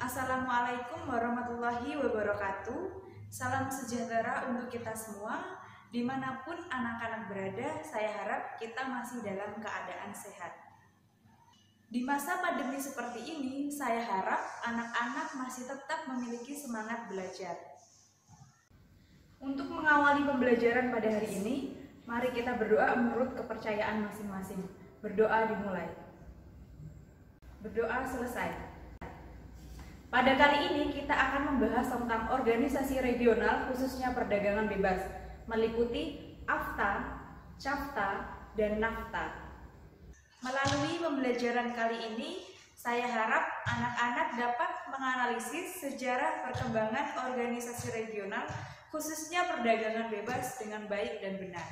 Assalamualaikum warahmatullahi wabarakatuh. Salam sejahtera untuk kita semua. Dimanapun anak-anak berada, saya harap kita masih dalam keadaan sehat. Di masa pandemi seperti ini, saya harap anak-anak masih tetap memiliki semangat belajar. Untuk mengawali pembelajaran pada hari ini, mari kita berdoa menurut kepercayaan masing-masing. Berdoa dimulai. Berdoa selesai. Pada kali ini kita akan membahas tentang organisasi regional khususnya perdagangan bebas, meliputi AFTA, CAFTA, dan NAFTA. Melalui pembelajaran kali ini, saya harap anak-anak dapat menganalisis sejarah perkembangan organisasi regional khususnya perdagangan bebas dengan baik dan benar.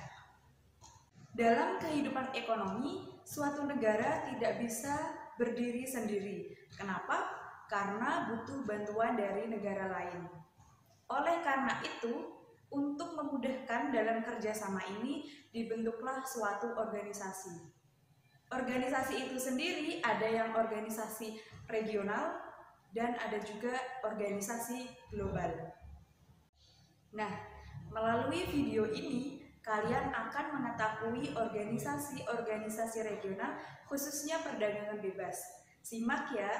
Dalam kehidupan ekonomi, suatu negara tidak bisa berdiri sendiri. Kenapa? Karena butuh bantuan dari negara lain. Oleh karena itu, untuk memudahkan dalam kerjasama ini, dibentuklah suatu organisasi. Organisasi itu sendiri ada yang organisasi regional dan ada juga organisasi global. Nah, melalui video ini, kalian akan mengetahui organisasi-organisasi regional khususnya perdagangan bebas. Simak ya.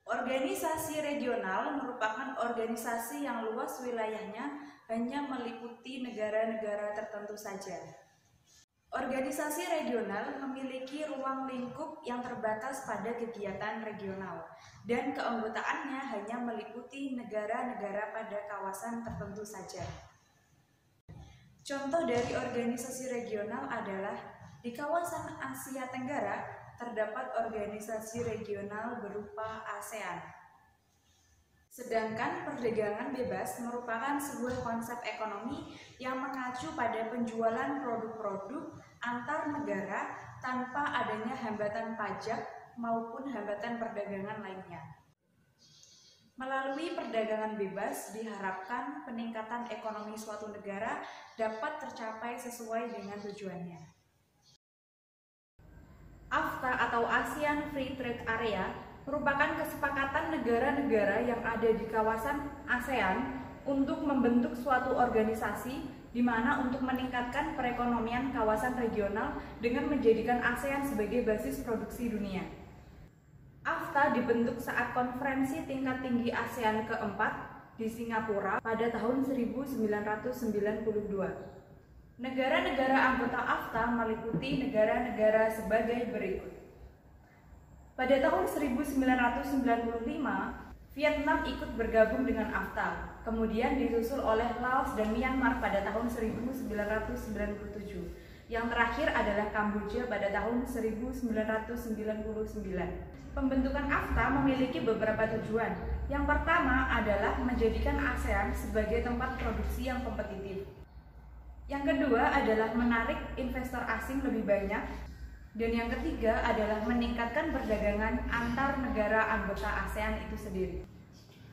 Organisasi regional merupakan organisasi yang luas wilayahnya hanya meliputi negara-negara tertentu saja. Organisasi regional memiliki ruang lingkup yang terbatas pada kegiatan regional dan keanggotaannya hanya meliputi negara-negara pada kawasan tertentu saja. Contoh dari organisasi regional adalah di kawasan Asia Tenggara terdapat organisasi regional berupa ASEAN. Sedangkan perdagangan bebas merupakan sebuah konsep ekonomi yang mengacu pada penjualan produk-produk antar negara tanpa adanya hambatan pajak maupun hambatan perdagangan lainnya. Melalui perdagangan bebas diharapkan peningkatan ekonomi suatu negara dapat tercapai sesuai dengan tujuannya. AFTA atau ASEAN Free Trade Area merupakan kesepakatan negara-negara yang ada di kawasan ASEAN untuk membentuk suatu organisasi di mana untuk meningkatkan perekonomian kawasan regional dengan menjadikan ASEAN sebagai basis produksi dunia. AFTA dibentuk saat konferensi tingkat tinggi ASEAN keempat di Singapura pada tahun 1992. Negara-negara anggota AFTA meliputi negara-negara sebagai berikut. Pada tahun 1995, Vietnam ikut bergabung dengan AFTA, kemudian disusul oleh Laos dan Myanmar pada tahun 1997. Yang terakhir adalah Kamboja pada tahun 1999. Pembentukan AFTA memiliki beberapa tujuan. Yang pertama adalah menjadikan ASEAN sebagai tempat produksi yang kompetitif. Yang kedua adalah menarik investor asing lebih banyak. Dan yang ketiga adalah meningkatkan perdagangan antar negara anggota ASEAN itu sendiri.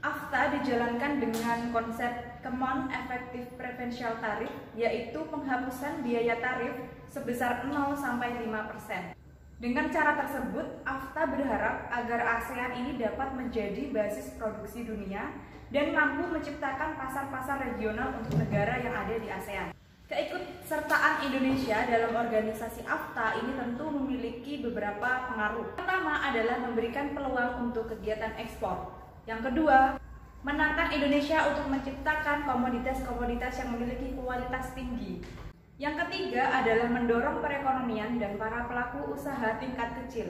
AFTA dijalankan dengan konsep Common Effective Preferential Tariff, yaitu penghapusan biaya tarif sebesar 0–5%. Dengan cara tersebut, AFTA berharap agar ASEAN ini dapat menjadi basis produksi dunia dan mampu menciptakan pasar-pasar regional untuk negara yang ada di ASEAN. Keikutsertaan Indonesia dalam organisasi AFTA ini tentu memiliki beberapa pengaruh. Pertama adalah memberikan peluang untuk kegiatan ekspor. Yang kedua, menantang Indonesia untuk menciptakan komoditas-komoditas yang memiliki kualitas tinggi. Yang ketiga adalah mendorong perekonomian dan para pelaku usaha tingkat kecil.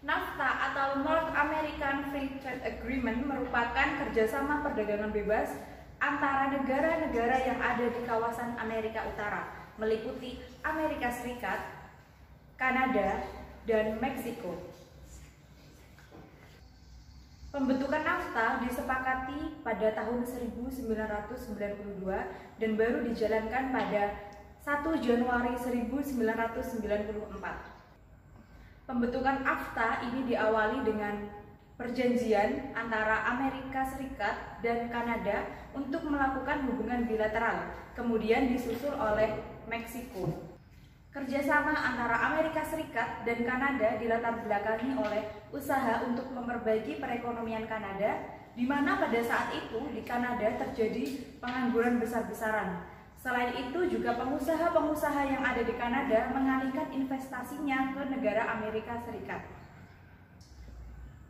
NAFTA atau North American Free Trade Agreement merupakan kerjasama perdagangan bebas antara negara-negara yang ada di kawasan Amerika Utara, meliputi Amerika Serikat, Kanada, dan Meksiko. Pembentukan NAFTA disepakati pada tahun 1992 dan baru dijalankan pada 1 Januari 1994. Pembentukan AFTA ini diawali dengan perjanjian antara Amerika Serikat dan Kanada untuk melakukan hubungan bilateral, kemudian disusul oleh Meksiko. Kerjasama antara Amerika Serikat dan Kanada dilatar belakangi oleh usaha untuk memperbaiki perekonomian Kanada, di mana pada saat itu di Kanada terjadi pengangguran besar-besaran. Selain itu juga pengusaha-pengusaha yang ada di Kanada mengalihkan investasinya ke negara Amerika Serikat.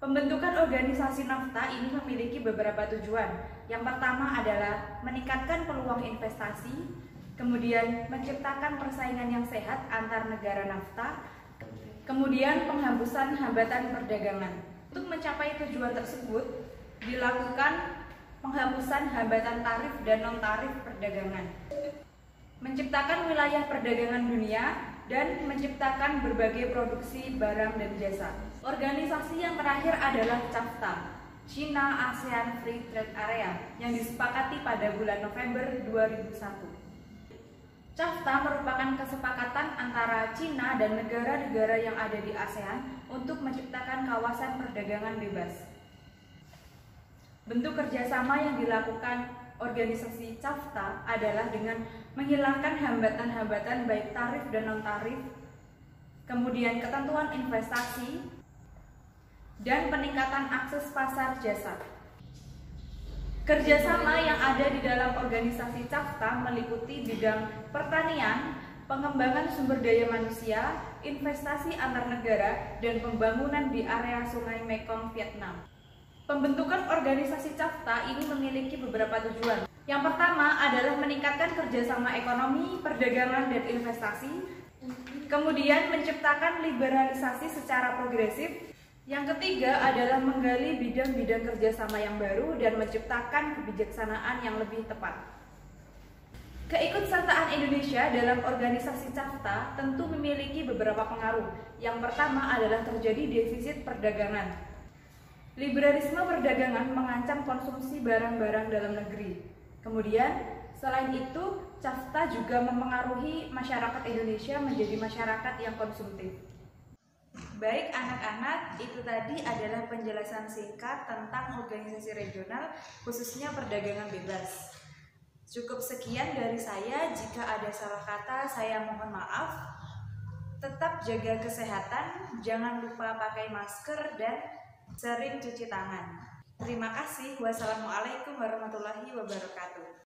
Pembentukan organisasi NAFTA ini memiliki beberapa tujuan. Yang pertama adalah meningkatkan peluang investasi, kemudian menciptakan persaingan yang sehat antar negara NAFTA, kemudian penghapusan hambatan perdagangan. Untuk mencapai tujuan tersebut, dilakukan penghapusan hambatan tarif dan non-tarif perdagangan, menciptakan wilayah perdagangan dunia, dan menciptakan berbagai produksi barang dan jasa. Organisasi yang terakhir adalah CAFTA, China ASEAN Free Trade Area, yang disepakati pada bulan November 2001. CAFTA merupakan kesepakatan antara China dan negara-negara yang ada di ASEAN untuk menciptakan kawasan perdagangan bebas. Bentuk kerjasama yang dilakukan organisasi CAFTA adalah dengan menghilangkan hambatan-hambatan baik tarif dan non-tarif, kemudian ketentuan investasi, dan peningkatan akses pasar jasa. Kerjasama yang ada di dalam organisasi CAFTA meliputi bidang pertanian, pengembangan sumber daya manusia, investasi antar negara, dan pembangunan di area Sungai Mekong, Vietnam. Pembentukan organisasi CAFTA ini memiliki beberapa tujuan. Yang pertama adalah meningkatkan kerjasama ekonomi, perdagangan, dan investasi. Kemudian menciptakan liberalisasi secara progresif. Yang ketiga adalah menggali bidang-bidang kerjasama yang baru dan menciptakan kebijaksanaan yang lebih tepat. Keikutsertaan Indonesia dalam organisasi CAFTA tentu memiliki beberapa pengaruh. Yang pertama adalah terjadi defisit perdagangan. Liberalisme perdagangan mengancam konsumsi barang-barang dalam negeri. Kemudian, selain itu, CAFTA juga mempengaruhi masyarakat Indonesia menjadi masyarakat yang konsumtif. Baik anak-anak, itu tadi adalah penjelasan singkat tentang organisasi regional, khususnya perdagangan bebas. Cukup sekian dari saya, jika ada salah kata saya mohon maaf. Tetap jaga kesehatan, jangan lupa pakai masker dan sering cuci tangan. Terima kasih. Wassalamualaikum warahmatullahi wabarakatuh.